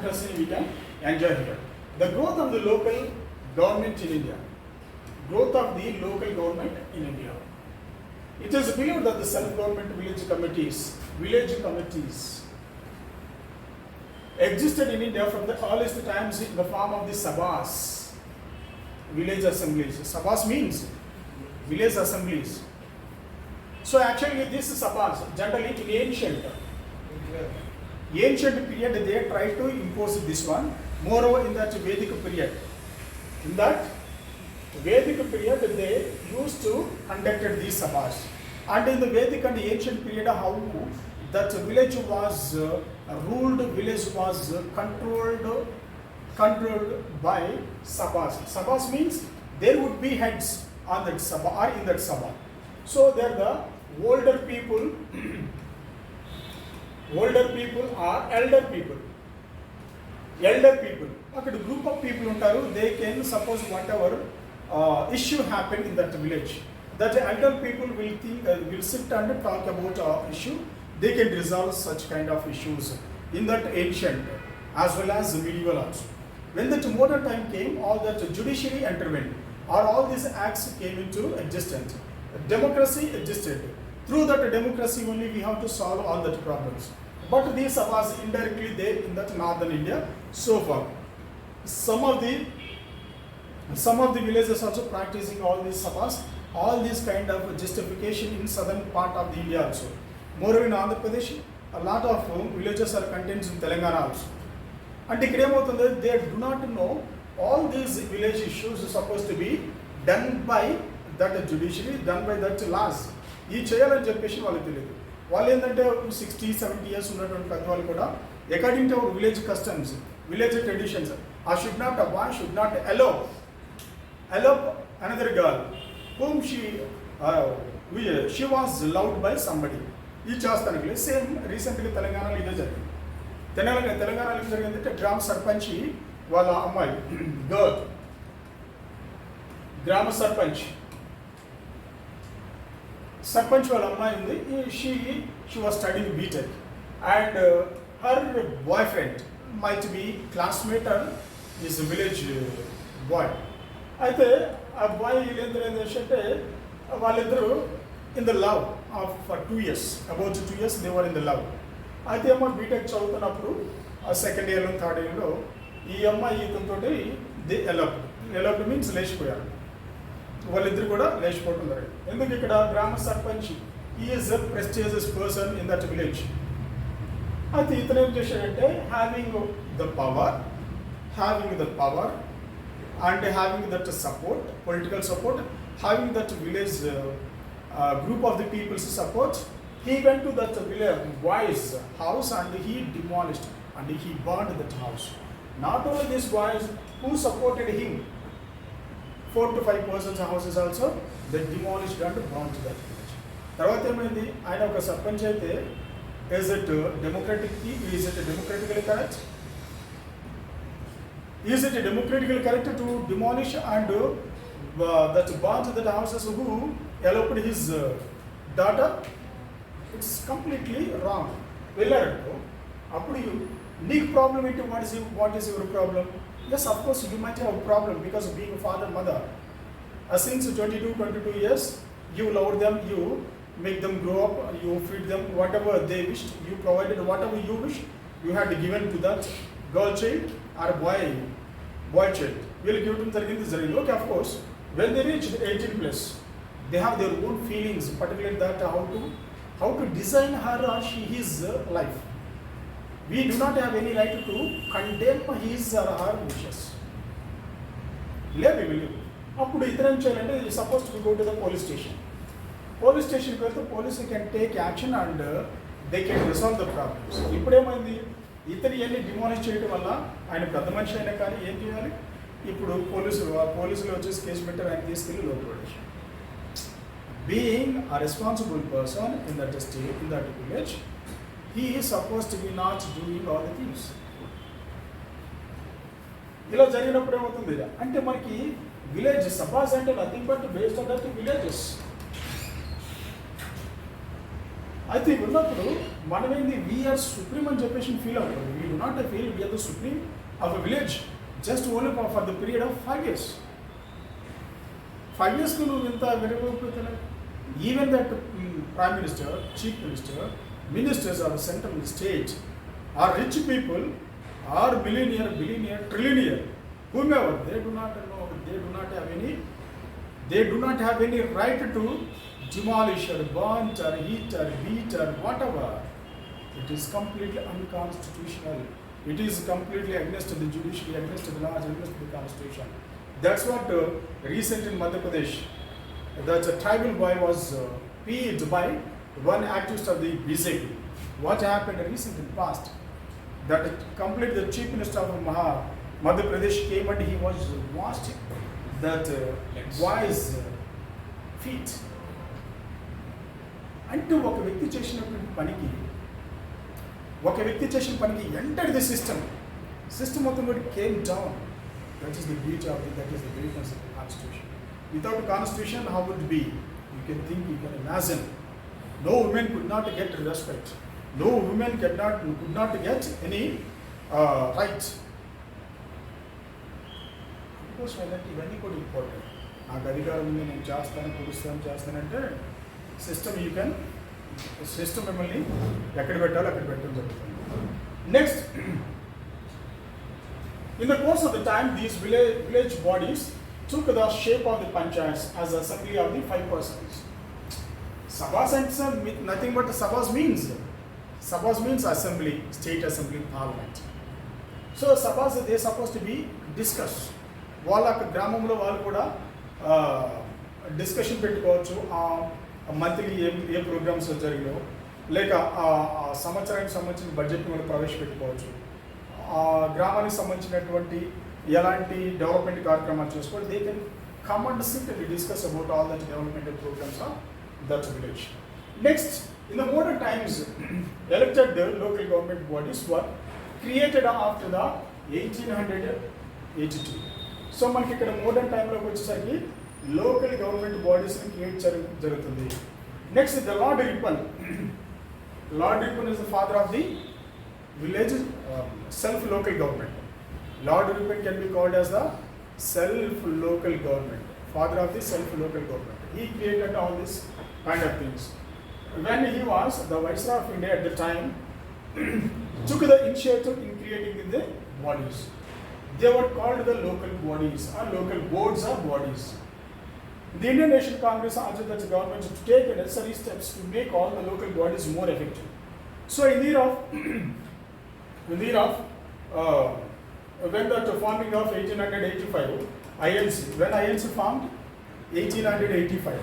democracy we can enjoy here. The growth of the local government in India. Growth of the local government in India. It is believed that the self-government village committees existed in India from the earliest times in the form of the sabhas, village assemblies. Sabhas means village assemblies. So actually this sabhas, generally in ancient period they tried to impose this one. Moreover in that Vedic period, they used to conduct these sabhas. And in the Vedic and ancient period, how that village was ruled, village was controlled by sabhas. Sabhas means there would be heads on that sabha or in that sabha. So they are the older people or elder people. Okay, the group of people they can suppose whatever issue happen in that village. That elder people will sit and talk about issue. They can resolve such kind of issues in that ancient as well as medieval also. When that modern time came, all that judiciary intervened, or all these acts came into existence. Democracy existed. Through that democracy only we have to solve all that problems. But these sabhas indirectly there in that northern India so far. Some of the villages also practicing all these sabhas, all this kind of justification in southern part of the India also. Moreover in Andhra Pradesh, a lot of villages are contained in Telangana also. And they do not know all these village issues are supposed to be done by that judiciary, done by that laws. ఈ చేయాలని చెప్పేసి వాళ్ళకి తెలియదు. వాళ్ళు ఏంటంటే 60-70 years ఉన్నటువంటి పెద్దవాళ్ళు కూడా according to our village customs, village traditions, I should not allow another girl whom she was loved by somebody. ఈ చేస్తానికి సేమ్ రీసెంట్గా తెలంగాణలో ఇదే జరిగింది. తెలంగాణలో ఏం జరిగిందంటే గ్రామ సర్పంచ్ వాళ్ళ అమ్మాయి గర్ల్, గ్రామ సర్పంచ్ వాళ్ళ అమ్మాయి ఉంది. she was studying BTech and her boyfriend might be classmate or is a village boy. అయితే ఆ బాయ్ ఏంటంటే వాళ్ళిద్దరూ in the love for 2 years, about 2 years they were in the love. అయితే ఏమో బీటెక్ చదువుతున్నప్పుడు ఆ సెకండ్ ఇయర్లో థర్డ్ ఇయర్లో ఈ అమ్మాయి ఇతనితో దే ఎలప్డ్ మీన్స్ లేచిపోయారు. వాళ్ళిద్దరు కూడా లేచిపోవడం జరిగింది. ఎందుకు ఇక్కడ గ్రామ sarpanch is a prestigious person in that village. అయితే ఇతను ఏం చేశాడంటే having the power and having that support, political support, having that village group of the people's support, he went to that village boys' house and he demolished and he burned that house. Not only these boys who supported him, 4 to 5 persons houses also, they demolished and burned that village. తర్వాత ఏమైంది, ఆయన ఒక సర్పంచ్ అయితే is it democratically correct? Is it democratically correct to demolish and that burn the houses who eloped his daughter? It's completely wrong. వెళ్ళారంటూ అప్పుడు నీకు problem ఏంటి? What is your problem? Yes, of course you might have a problem because of being a father, mother. Since 22 years, you loved them, you make them grow up, you feed them whatever they wished, you provided whatever you wished, you had given to that girl child or boy child. We'll give them జరిగింది. Okay, of course, when they reach 18 plus, they have their own feelings, particularly that how to design her or his life. We do not have any right to condemn his or her wishes. లేదు. అప్పుడు ఇతరం చేయాలంటే suppose to go to the police station. Police స్టేషన్కి వెళ్తే police can take action and they can resolve the problems. ఇప్పుడేమైంది, ఇతని ఇవన్నీ demolish చేయడం వల్ల ఆయన పెద్ద మనిషి అయినా కానీ ఏం చేయాలి, ఇప్పుడు పోలీసులు వచ్చేసి కేసు పెట్టారు, ఆయన తీసుకెళ్ళి లోపల పడేసి. Being a responsible person in that state, in that village, he is supposed to be not doing all the things. ఇలా జరిగినప్పుడు ఏమవుతుంది అంటే మనకి విలేజ్ సబాస్ అంటే nothing but based on that villages. I think ఉన్నప్పుడు మనమేంది వీఆర్ సుప్రీం అని చెప్పేసి feel అవుతాం. We do not feel we are the supreme of a village just only for the period of 5 years. 5 years నువ్వు ఇంత వెరిపోతున్నా. Even that prime minister, chief minister, ministers of the central state are rich people, are billionaire, trillionaire, whomever, they do not have any right to demolish or burn or heat or beat or whatever. It is completely unconstitutional. It is completely against the judiciary, against the laws, against the constitution. That's what recent in Madhya Pradesh, that a tribal boy was peed by one activist of the BJP. What happened recent in past? That complete the chief minister of Madhya Pradesh came and he was washing that boy's feet. అంటూ ఒక వ్యక్తి చేసినటువంటి పనికి enter the system మొత్తం కూడా came down. That is the beauty of that is the greatness of the constitution. Without constitution how would be? You can think, you can imagine. No women could not get respect. No women could not get any right. Because ఇవన్నీ కూడా important. నాకు అధికారం ఉంది, నేను చేస్తానంటే system మిమ్మల్ని ఎక్కడ పెట్టాలో అక్కడ పెట్టడం జరుగుతుంది. Next, in the course of the time, these village bodies took the shape of the panchayats as assembly of the 5 persons. Sabhas and nothing but Sabhas means assembly, state assembly, parliament. So Sabhas, they are supposed to be discussed. వాళ్ళ గ్రామంలో వాళ్ళు కూడా discussion పెట్టుకోవచ్చు. Monthly ఏ programmes జరిగినాయో, లేక సంవత్సరానికి సంబంధించిన బడ్జెట్ని వాళ్ళు ప్రవేశపెట్టుకోవచ్చు. గ్రామానికి సంబంధించినటువంటి ఎలాంటి డెవలప్మెంట్ కార్యక్రమాలు చేసుకోవాలి. They can come and sit and discuss about all that development programmes of that village. Next, in the modern times, elected local government bodies were created after the 1882. So మనకి ఇక్కడ మోడర్న్ టైంలోకి వచ్చేసరికి local government బాడీస్ని create జరుగుతుంది. Next, the lord Ripon. Lord Ripon is the father of the village self local government. Lord Ripon can be called as the self local government, father of the self local government. He created all this kind of things. When he was the Viceroy of India at the time, took the initiative in creating the bodies. They were called the local bodies or local boards or bodies. The Indian National Congress urged the government to take the necessary steps to make all the local bodies more effective. So in the year of when the forming of 1885, INC, when INC formed 1885,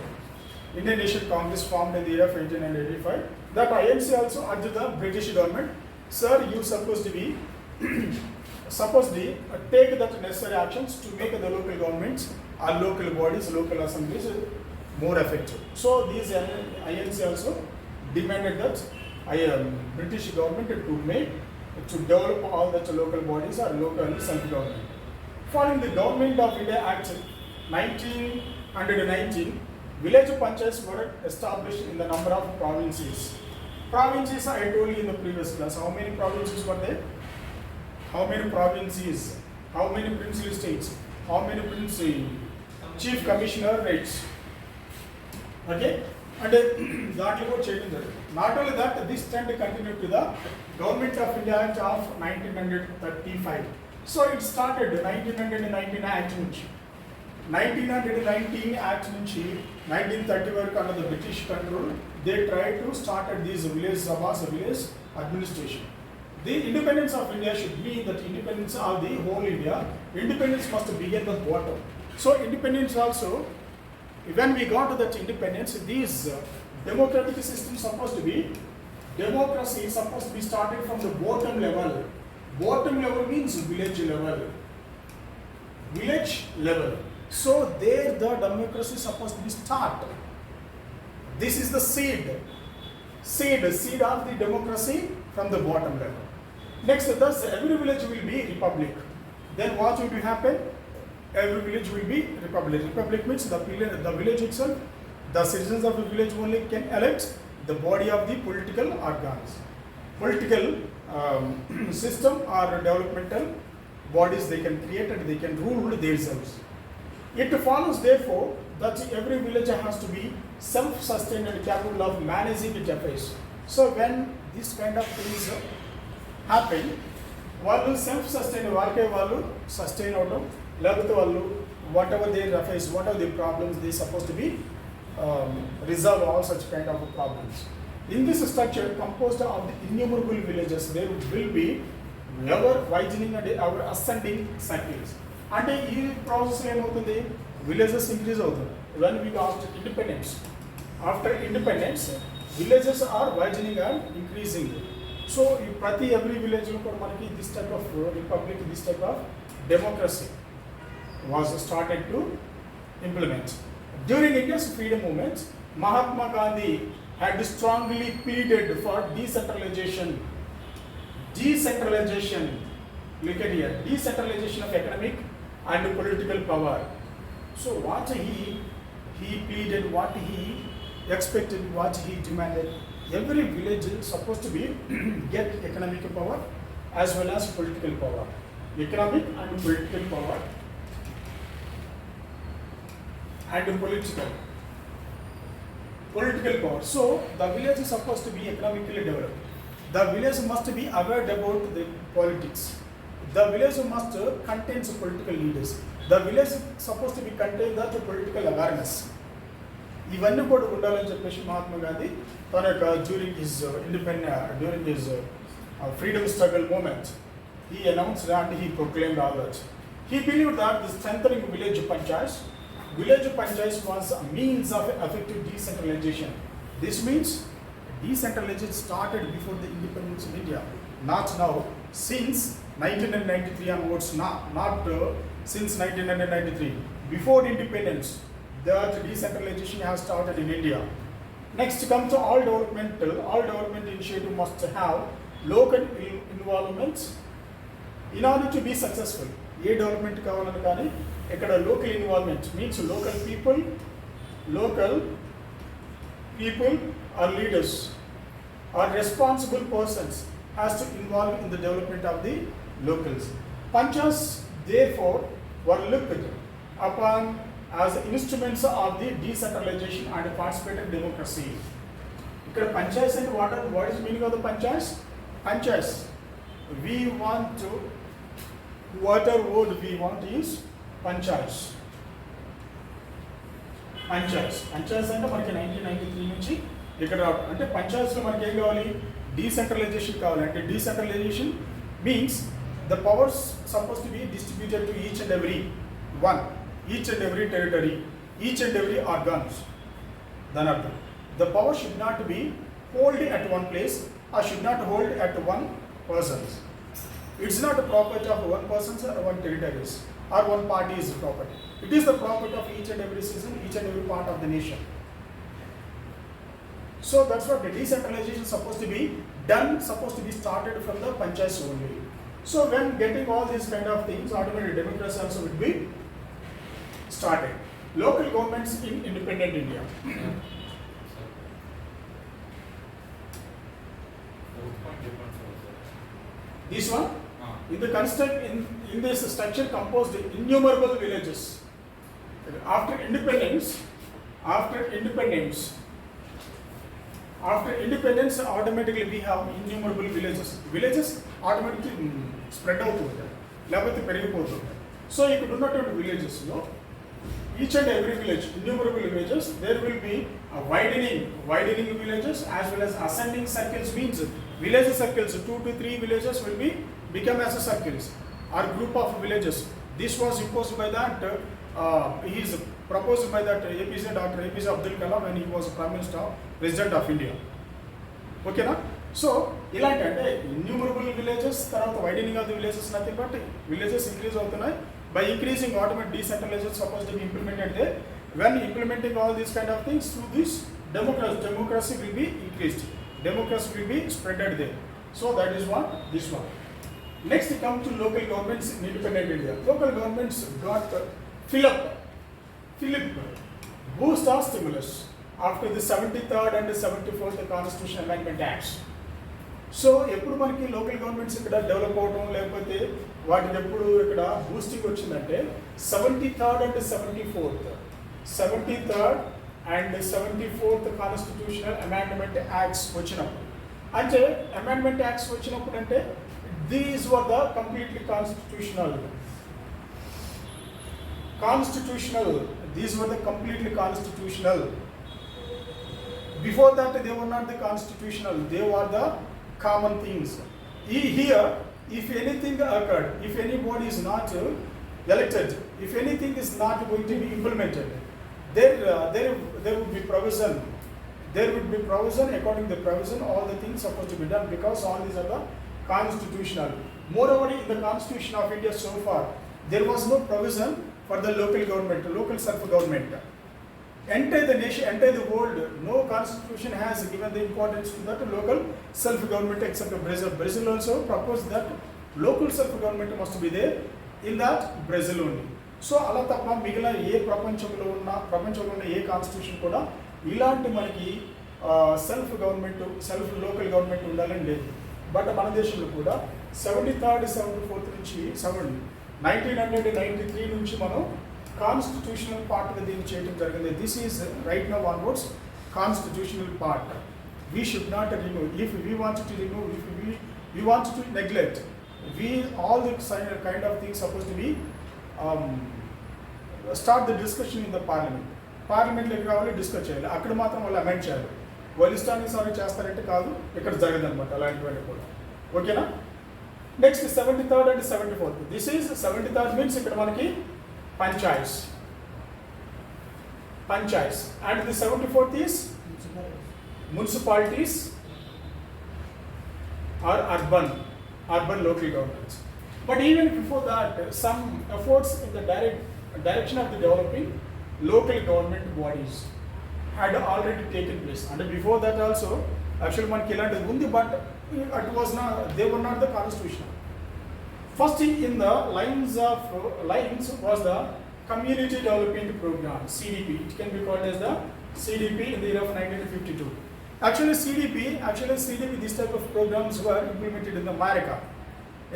Indian National Congress formed in the year of 1885. That INC also urged the British government, sir, you supposed to take that necessary actions to make the local governments, our local bodies, local assemblies more effective. So these INC also demanded that British government to develop all that local bodies or local self-government. Following the Government of India Act 1919, village panchayats were established in the number of provinces. Provinces, I told you in the previous class. How many provinces were there? How many provinces? How many princely states? How many princely chief commissioner rates? Okay? And that was changed. Not only that, this trend continued to the Government of India Act of 1935. So it started 1919 Act నుంచి 1919 Act నుంచి 1930 వరకు under the British control, they tried to start at these village sabhas, village administration. The independence of India should mean that independence of the whole India. Independence must begin at the bottom. So independence also, when we got to that independence, these democratic systems supposed to be, democracy is supposed to be started from the bottom level. Bottom level means village level. Village level. So there the democracy is supposed to be started. This is the seed of the democracy from the bottom level. Next, thus every village will be republic. Then what will happen? Every village will be republic. Republic means the village itself, the citizens of the village only can elect the body of the political organs. Political system or developmental bodies they can create and they can rule themselves. It follows therefore that every villager has to be self-sustained and capable of managing its affairs. So when this kind of things happen, వాళ్ళు self sustain వాళ్ళకే వాళ్ళు sustain అవడం, లేకపోతే వాళ్ళు what ever they affairs, what ever they problems they suppose to be resolve all such kind of problems. In this structure composed of the innumerable villages, there will be ever widening and ever ascending circles. అంటే ఈ process ఏమవుతుంది, villages increase అవుతుంది. when we got independence, after independence villages are widening and increasing. So ఈ ప్రతి every village లో కూడా మనకి this type of republic, this type of democracy was started to implement. During India's freedom movement, Mahatma Gandhi had strongly pleaded for decentralization. Decentralization, look at here, decentralization of economic and political power. So what he pleaded, what he expected, what he demanded, every village is supposed to be get economic power as well as political power. Economic and political power and political power. So the village is supposed to be economically developed. The village must be aware about the politics. The village must contain some political leaders. The village is supposed to be contain that political awareness. ఇవన్నీ కూడా ఉండాలని చెప్పేసి మహాత్మా గాంధీ తన యొక్క during his freedom struggle moment, he announced and he proclaimed all that. He believed that the strengthening village panchayats was a means of effective decentralization. This means decentralization started before the independence of India, not now. Since 1993 onwards, not since 1993. Before independence, that decentralization has started in India. Next, come to all development initiative must have local involvement in order to be successful. ఏ development కావాలని కానీ ఇక్కడ local involvement means local people or leaders or responsible persons has to involve in the development of the locals. Panchayats therefore were looked upon as instruments of the decentralization and participative democracy. Ikkada panchayats and what is meaning of the panchayats? Panchayats, we want to, whatever word we want to use, panchayats. Panchayats అంటే మనకి 1993 నుంచి ఇక్కడ అంటే పంచాయత్స్లో మనకి ఏం కావాలి, decentralisation కావాలి. అంటే decentralisation means the powers supposed to be distributed to each and every one, each and every territory, each and every organs. Then after, the power should not be held at one place or should not hold at one person. It's not the property of one person or one territories or one party's property. It is the property of each and every citizen, each and every part of the nation. So that's what the decentralization is supposed to be done, supposed to be started from the panchayats only. So when getting all these kind of things, automatic democracy also will be started. Local governments in independent India. This one, in the construct in this structure composed innumerable villages. After independence, automatically we have innumerable villages. Villages automatically spread out to them. లేకపోతే పెరిగిపోతుంటాయి. So you could not have villages, no? Each and every village, innumerable villages, there will be a widening villages as well as ascending circles. Means village circles, 2 to 3 villages will become as a circles or group of villages. This was imposed by that, he is proposed by that Dr. APJ Abdul Kalam when he was Prime Minister, President of India. Okay na? So ఇలాంటి అంటే innumerable villages, తర్వాత widening of the villages, nothing but villages increase అవుతున్నాయి. By increasing automatic decentralization supposed to be implemented there. When implementing all these kind of things through this democracy will be increased. Democracy will be spreaded there. So that is what this one. Next come to local governments in independent India. Local governments got Philip boost or stimulus. after the 73rd and 74th Constitution Amendment Acts. So ఎప్పుడు మనకి local governments ఇక్కడ develop అవడం లేకపోతే వాటికి ఎప్పుడు ఇక్కడ boosting వచ్చిందంటే 73rd and 74th constitutional amendment acts వచ్చినప్పుడు. అంటే అమెండ్మెంట్ యాక్ట్స్ వచ్చినప్పుడు అంటే these were the completely constitutional. These were the completely constitutional. Before that they were not the constitutional, they were the common things. Here, if anything occurred, if anybody is not elected, if anything is not going to be implemented, there would be provision. There would be provision, according to the provision, all the things supposed to be done, because all these are the constitutional. Moreover, in the Constitution of India so far, there was no provision for the local government, local self-government. Entire the nation, entire the world, no constitution has given the importance to that local self-government except Brazil. Brazil also proposed that local self-government must be there in that Brazil only. So అలా తప్ప మిగిలిన ఏ ప్రపంచంలో ఉన్న ఏ constitution కూడా ఇలాంటి మనకి self local government ఉండాలని లేదు. బట్ మన దేశంలో కూడా 73rd 74th నుంచి 1993 నుంచి మనం కాన్స్టిట్యూషనల్ పార్ట్గా దీన్ని చేయడం జరిగింది. This is right now onwards constitutional part. We should not remove. If we want to remove, if we want to neglect, all the kind of things supposed to be start the discussion in the parliament. పార్లమెంట్లోకి రావాలి, discuss చేయాలి. అక్కడ మాత్రం వాళ్ళు amend చేయాలి. వాళ్ళు ఇష్టానికి sorry చేస్తారంటే కాదు, ఇక్కడ జరగదు అనమాట అలాంటివన్నీ కూడా. ఓకేనా? Next 73rd and 74th. This is 73rd means ఇక్కడ మనకి panchayats and the 74th is municipalities or urban local governments. But even before that, some efforts in the direction of the developing local government bodies had already taken place. And before that also, actually man kilandi undi, but it was not, they were not the constitution. First in the lines was the Community Development Program, CDP. It can be called as the CDP in the year of 1952. Actually CDP, these type of programs were implemented in America.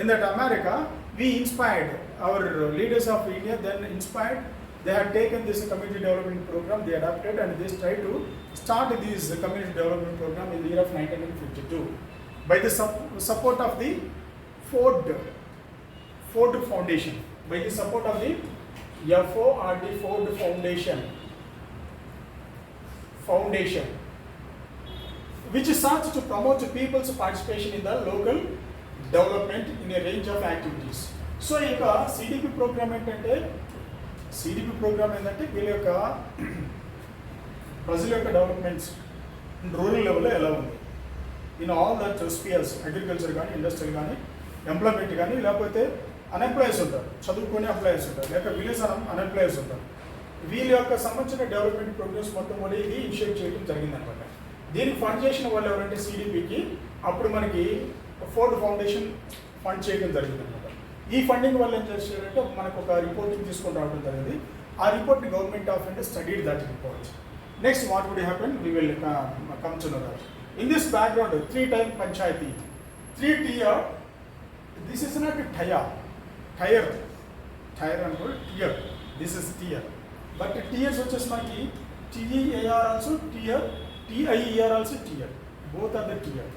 In that America, we inspired our leaders of India, then inspired, they had taken this community development program, they adapted and they tried to start this community development program in the year of 1952 by the support of the Ford Foundation, by the support of the FORD Ford Foundation, which sought to promote people's participation in the local development in a range of activities. So ఈ యొక్క CDP programme ఏంటంటే వీళ్ళ యొక్క ప్రజల యొక్క developments rural లెవెల్లో ఎలా ఉంది in all that spheres, agriculture కానీ, ఇండస్ట్రియల్ కానీ, ఎంప్లాయ్మెంట్ కానీ, లేకపోతే అన్ఎంప్లాయీస్ ఉంటారు, చదువుకునే ఎంప్లాయీస్ ఉంటారు, లేక విలేజ్ అన్ఎంప్లాయీస్ ఉంటారు. వీళ్ళ యొక్క సంబంధించిన డెవలప్మెంట్ ప్రోగ్రామ్స్ మొత్తం కూడా ఇది ఇనిషియేట్ చేయడం జరిగిందనమాట. దీనికి ఫండ్ చేసిన వాళ్ళు ఎవరంటే సిడిపికి అప్పుడు మనకి ఫోర్డ్ ఫౌండేషన్ ఫండ్ చేయడం జరిగిందనమాట. ఈ ఫండింగ్ వల్ల ఏం చేశారంటే మనకు ఒక రిపోర్ట్ని తీసుకొని రావడం జరిగింది. ఆ రిపోర్ట్ని government of India studied that report. Next what would happen, we will come to know that. In this background 3 type panchayati, 3 tier. This is not tier అనుకో, tear, this is tear. But tears వచ్చేసి మనకి TEAR also tear, TIER also tier, both are the tier.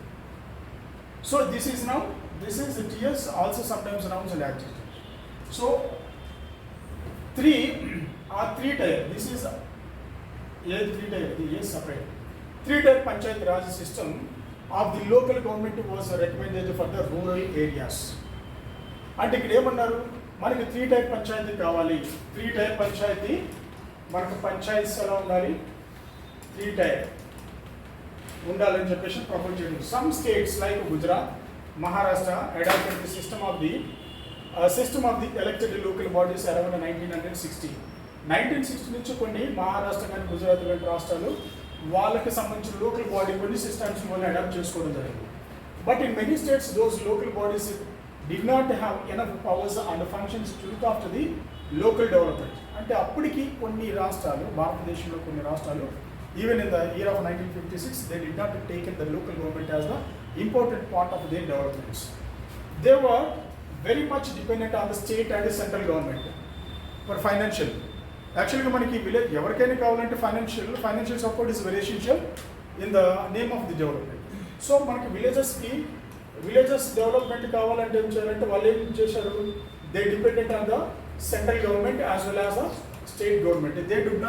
So this is the tiers, also sometimes nouns and adjectives. So 3 tier, this is A 3 tier, the A separate. 3 tier Panchayat Raj system of the local government was recommended for the rural areas. అంటే ఇక్కడ ఏమన్నారు, మనకి 3 type panchayat కావాలి. 3 type panchayat మనకు panchayats ఎలా ఉండాలి, 3 type ఉండాలని చెప్పేసి ప్రపోజ్ చేయడం. Some states like Gujarat, Maharashtra adapted the system of the elected local bodies around 1960 నుంచి కొన్ని మహారాష్ట్ర కానీ గుజరాత్ లాంటి రాష్ట్రాలు వాళ్ళకి సంబంధించిన లోకల్ బాడీ కొన్ని సిస్టమ్స్ వాళ్ళు అడాప్ట్ చేసుకోవడం జరిగింది. But in many states those local bodies did not have enough powers and functions to look after the local development. అంటే అప్పటికి కొన్ని రాష్ట్రాలు, భారతదేశంలో కొన్ని రాష్ట్రాలు Even in the year of 1956, they did not take in the local government as the important part of their developments. They were very much dependent on the state and the central government for financial. Actually, మనకి village ఎవరికైనా కావాలంటే financial support is very essential in the name of the development. So మనకి villages development కావాలంటే ఏం చేయాలంటే వాళ్ళు ఏం చేశారు, they dependent on the central government as well as the state government. They did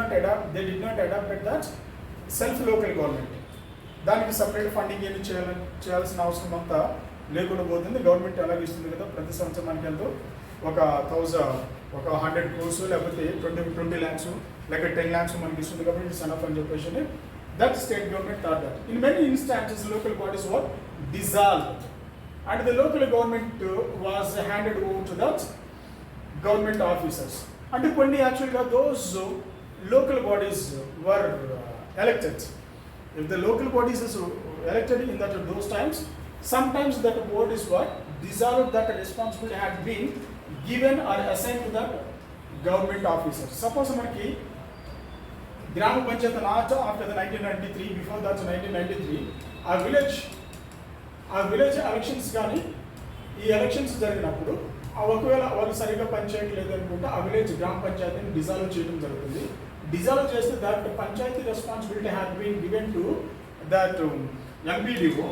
not adapt that self local government. దానికి separate funding ఏమి చేయాల్సిన అవసరం అంతా లేకుండా పోతుంది. గవర్నమెంట్ అలాగే ఇస్తుంది కదా, ప్రతి సంవత్సరం మనకి ఎంతో ఒక 100 crores లేకపోతే 20 lakhs లేక 10 lakhs మనకి ఇస్తుంది కాబట్టి ఇట్స్ ఎనఫ్ అని చెప్పేసి that state government thought that. In many instances local bodies were dissolved and the local government was handed over to the government officers. And కొన్ని actually those local bodies were elected. If the local bodies is elected in those times, sometimes that board is what dissolved, that responsibility had been given or assigned to the government officers. Suppose మనకి గ్రామ panchayat after the 1993, before that 1993, ఆ village elections కానీ ఈ elections జరిగినప్పుడు ఒకవేళ వాళ్ళు సరిగ్గా పనిచేయడం లేదనుకుంటే ఆ విలేజ్ గ్రామ పంచాయతీని డిజాల్వ్ చేయడం జరుగుతుంది. డిజాల్వ్ చేస్తే that panchayat responsibility had been given to that MPDO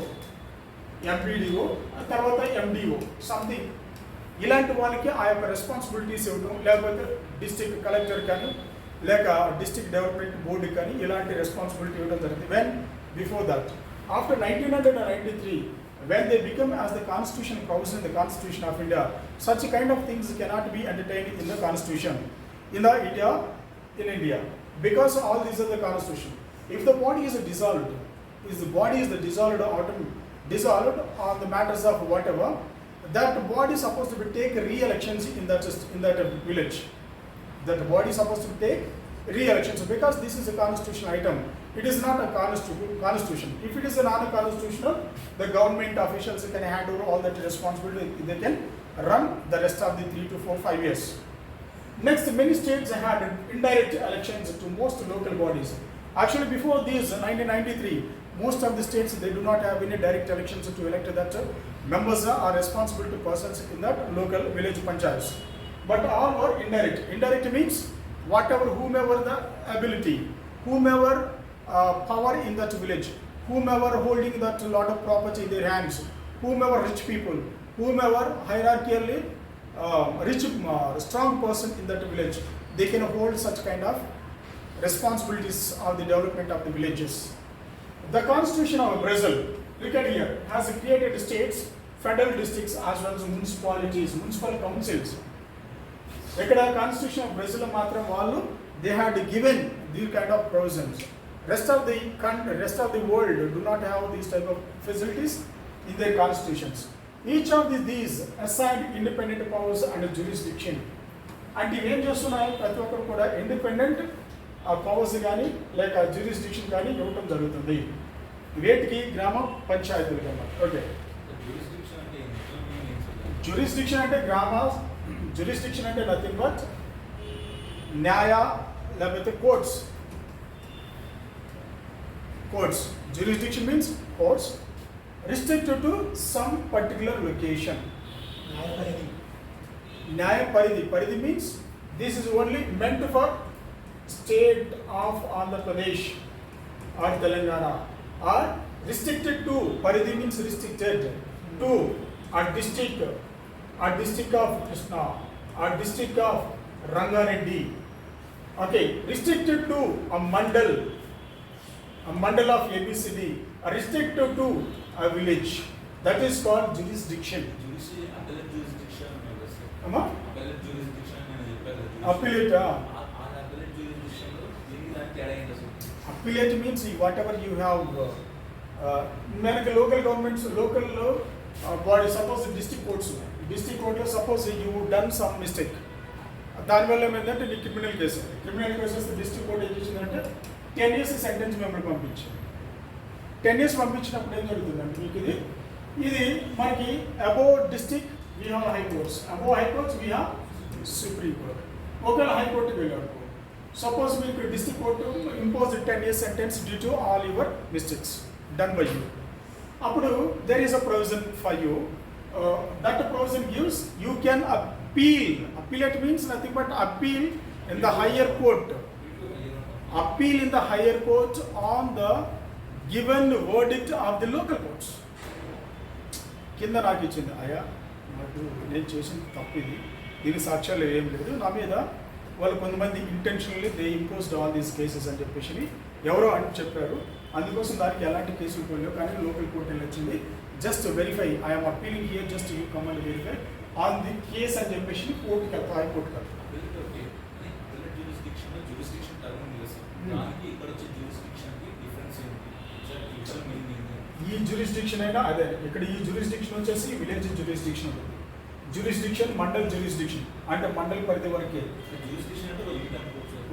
తర్వాత ఎండిఓ సంథింగ్. ఇలాంటి వాళ్ళకి ఆ యొక్క రెస్పాన్సిబిలిటీస్ ఇవ్వడం, లేకపోతే డిస్ట్రిక్ట్ కలెక్టర్ కానీ లేక డిస్ట్రిక్ట్ డెవలప్మెంట్ బోర్డు కానీ ఇలాంటి రెస్పాన్సిబిలిటీ ఇవ్వడం జరిగింది. When before that after 1993, when they become as the constitution provides in the Constitution of India, such kind of things cannot be entertained in the Constitution in India, because all these are the Constitution. If the body is dissolved, dissolved on the matters of whatever, that body is supposed to be take re-elections in that village. That body is supposed to take re-elections because this is a constitutional item. It is not a constitution. If it is a non-constitutional, the government officials can hand over all that responsibility. They can run the rest of the 3 to 4, 5 years. Next, many states had indirect elections to most local bodies. Actually, before this 1993, most of the states they do not have any direct elections to elect that members are responsible to persons in that local village panchayats. But all were indirect. Indirect means whomever the ability, whomever power in that village, whomever holding that lot of property in their hands, whomever rich people, whomever hierarchically rich strong person in that village, they can hold such kind of responsibilities of the development of the villages. The Constitution of Brazil, look at here, has created states, federal districts as well as municipalities, municipal councils. Ekkada Constitution of Brazil matram vallu they had given these kind of provisions. Rest of the world do not have these type of facilities in their constitutions. Each of these assigned independent powers and jurisdiction. And even just now, ప్రతి ఒక్కరు కూడా independent powers కానీ లేక jurisdiction కానీ ఇవ్వటం జరుగుతుంది. వేటికి గ్రామ పంచాయతీలు కన్నా. ఓకే, జ్యూరిస్డిక్షన్ అంటే జ్యూరిస్డిక్షన్ అంటే నథింగ్ బట్ న్యాయ లేకపోతే courts. Jurisdiction means courts restricted to some particular location. Nyaya paridhi means this is only meant for state of Andhra Pradesh or Telangana, or restricted to, paridhi means restricted to a district of Krishna or district of Rangareddy. Okay, restricted to a mandal of ABCD, restricted to a village. That is called jurisdiction. Appellate means whatever you have. Local governments, local body, suppose district court, suppose you done some mistake. దానివల్ల ఏమైందంటే నీ criminal cases district court ఏం చేసిందంటే 10 years sentence memory పంపించారు. 10 years పంపించినప్పుడు ఏం జరుగుతుందంటే మీకు ఇది మనకి above district we have high courts, above high courts we have supreme court. ఒకవేళ హైకోర్టుకి వెళ్ళాడు Suppose we district court impose a 10 years sentence due to all your mistakes done by you. Appudu there is a provision for you. That provision gives you can appeal. Appellate means nothing but appeal in the higher court. Appeal in the higher court on the given verdict of the local courts. కింద నాకు ఇచ్చింది అయ్యా నాకు నేను చేసిన తప్పు ఇది, దీని సాక్ష్యాలు ఏం లేదు, నా మీద వాళ్ళు కొంతమంది intentionally they imposed all these cases అని చెప్పేసి ఎవరో అని చెప్పారు. అందుకోసం దానికి ఎలాంటి కేసులు పోలేవు, కానీ లోకల్ కోర్ట్ వెళ్ళి వచ్చింది just verify I'm appealing here just you come and verify on the case అని చెప్పేసి కోర్టుకి వెళ్తా, హైకోర్టుకి వెళ్తా. ఈ జ్యూరిస్డిక్షన్ అయినా అదే, ఇక్కడ ఈ జ్యూరిస్డిక్షన్ వచ్చేసి విలేజ్ జ్యూరిస్డిక్షన్ ఉంటుంది. జ్యూరిస్డిక్షన్ మండల్ జ్యూరిస్డిక్షన్ అంటే మండల్ పరిధి వరకే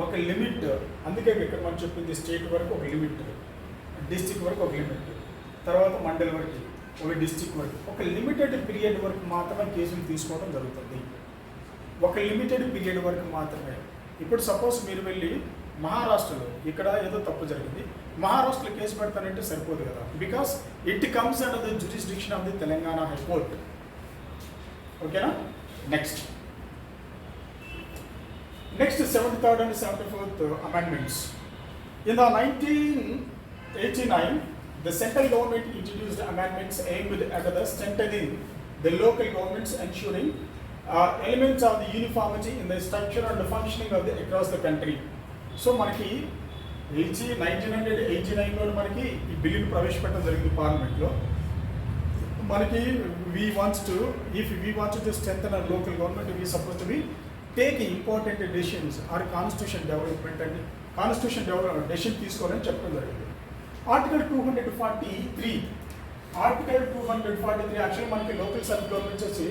ఒక లిమిట్. అందుకే ఇక్కడ మనం చెప్పింది స్టేట్ వరకు ఒక లిమిట్, డిస్టిక్ వరకు ఒక లిమిట్, తర్వాత మండల్ వరకు ఒక డిస్టిక్ వరకు ఒక లిమిటెడ్ పీరియడ్ వరకు మాత్రమే కేసులు తీసుకోవడం జరుగుతుంది. ఒక లిమిటెడ్ పీరియడ్ వరకు మాత్రమే. ఇప్పుడు సపోజ్ మీరు వెళ్ళి మహారాష్ట్రలో ఇక్కడ ఏదో తప్పు జరిగింది, మహారాష్ట్రలో కేసు పెడతానంటే సరిపోదు కదా, because it comes under the jurisdiction of the Telangana high court. ఓకేనా? Next 73rd and 74th amendments. In the 1989, the central government introduced amendments aimed at the strengthening the local governments, ensuring elements of the uniformity in the structure and the functioning of the across the country. So మనకి 1989లో మనకి ఈ బిల్లును ప్రవేశపెట్టడం జరిగింది పార్లమెంట్లో. మనకి we want to strengthen our local government, we supposed to be take important decisions or constitution development and constitution decision తీసుకోవాలని చెప్పడం జరిగింది. ఆర్టికల్ 243 యాక్చువల్లీ మనకి లోకల్ సెల్ఫ్ గవర్నమెంట్స్ వచ్చి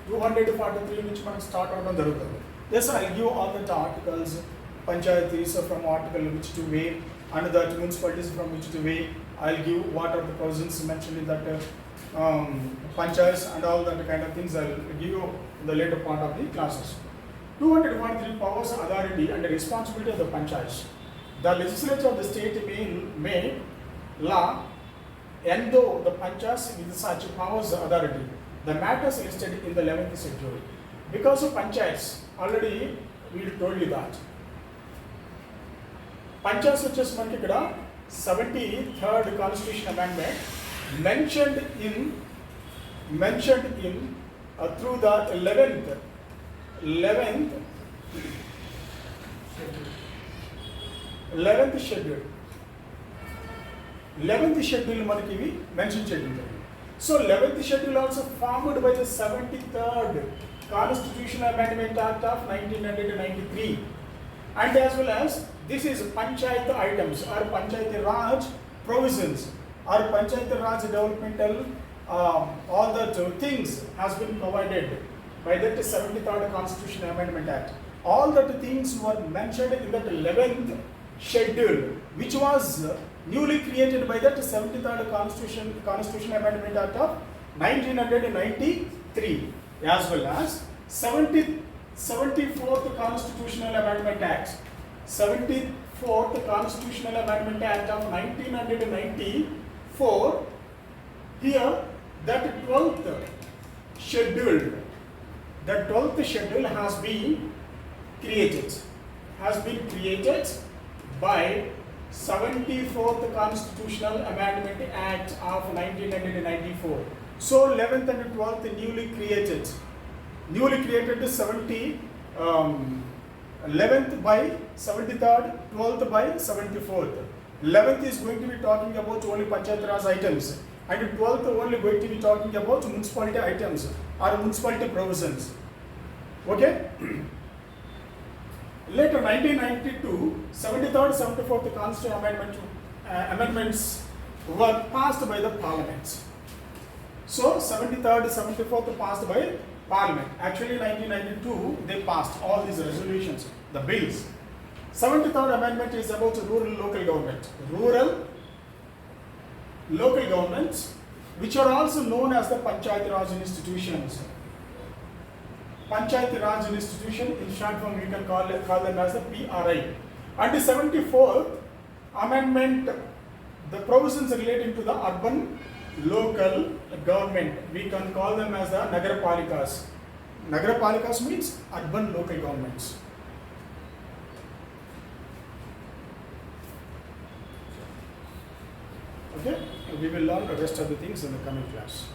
243 నుంచి మనకి స్టార్ట్ అవ్వడం జరుగుతుంది. Yes, I'll give all the articles. Panchayatis from article which to weigh, and that municipalities from which to weigh. I'll give what are the provisions mentioned in that panchayats and all that kind of things. I'll give you in the later part of the classes. 243 powers, authority and responsibility of the panchayats. The legislature of the state may law endow the panchayats with such powers, authority. The matters listed in the 11th schedule. Because of panchayats, already we told you that. Panchayat వచ్చేసి మనకి ఇక్కడ 73rd constitution amendment mentioned in through the 11th schedule మనకి ఇవి mention చేయడం జరిగింది. So 11th schedule also formed by the 73rd Constitutional Amendment Act of 1993, and as well as this is Panchayat items or Panchayat Raj provisions or Panchayat Raj developmental all the things has been provided by that 73rd Constitutional Amendment Act. All that things were mentioned in that 11th schedule, which was newly created by that 73rd Constitutional Amendment Act of 1993, as well as 74th Constitutional Amendment Act. 74th Constitutional Amendment Act of 1994. Here, that 12th schedule has been created by 74th Constitutional Amendment Act of 1994. So 11th and 12th newly created 11th by 73rd, 12th by 74th. 11th is going to be talking about only Panchayat Raj items, and 12th only going to be talking about municipality items or municipality provisions. Okay? Later 1992, 73rd, 74th Constitutional amendments were passed by the parliaments. So 73rd, 74th passed by Parliament. Actually 1992 they passed all these resolutions, the bills. 73rd amendment is about rural local governments, which are also known as the Panchayat Raj institutions. Panchayat Raj institution, in short form we can call them as the PRI. And the 74th amendment, the provisions relating to the urban local government, we can call them as the Nagarapalikas. Nagarapalikas means urban local governments. Okay, we will learn the rest of the things in the coming class.